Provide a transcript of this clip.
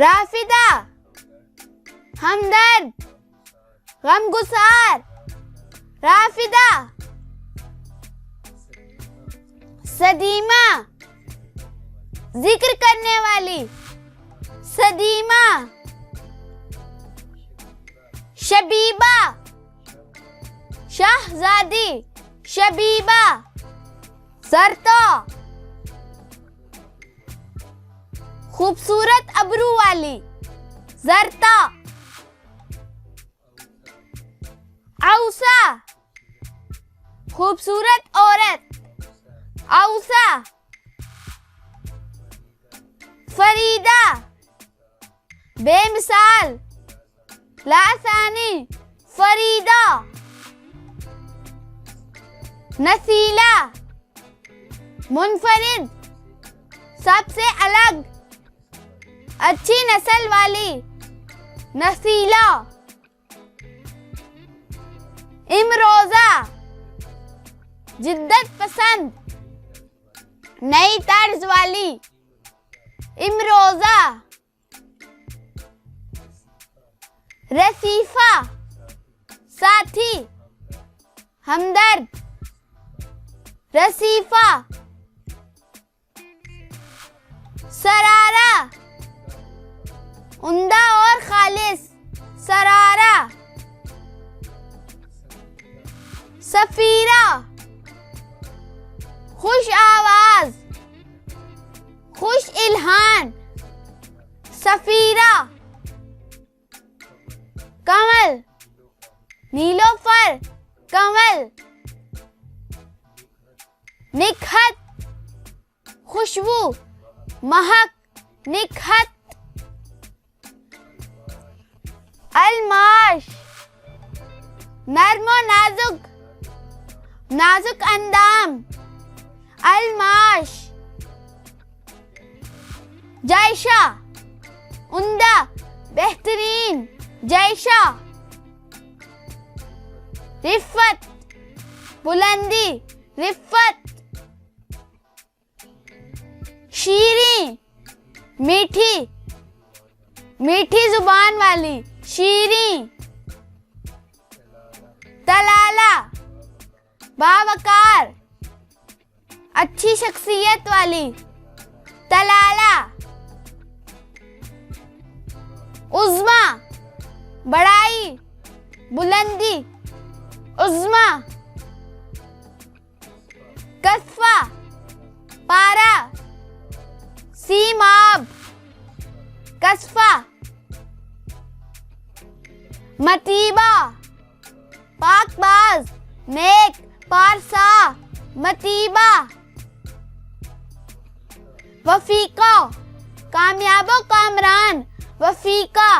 राफिदा, हमदर्द, गमगुसार। राफिदा, सदीमा, जिक्र करने वाली। सदीमा, शबीबा, शहजादी। शबीबा, सरतो, खूबसूरत अबरू वाली। जरता, औसा, खूबसूरत औरत। औसा, फरीदा, बेमिसाल, लासानी। फरीदा, नसीला, मुनफरिद, सबसे अलग, अच्छी नस्ल वाली। नसीला, इमरोजा, जिद्दत पसंद, नई तर्ज वाली। इमरोजा, रसीफा, साथी, हमदर्द। रसीफा, सरारा, उम्दा और खालिस। सरारा, सफीरा, खुश आवाज, खुश इल्हान। सफीरा, कमल, नीलोफर, कमल। निखत, खुशबू, महक। निखत, अलमाश, नर्मो नाजुक, नाजुक अंदाम। अलमाश, जायशा, उम्दा, बेहतरीन। जायशा, रिफ़त, बुलंदी। रिफ़त, शीरीं, मीठी, मीठी जुबान वाली। शीरीं, तलाला, बावकार, अच्छी शख्सियत वाली। तलाला, उज़्मा, बड़ाई, बुलंदी। उज़्मा, कस्फा, पारा, सीमाब। कस्फा, मतीबा, पाकबाज, नेक, पारसा। मतीबा, वफीका, कामयाबो कामरान। वफीका,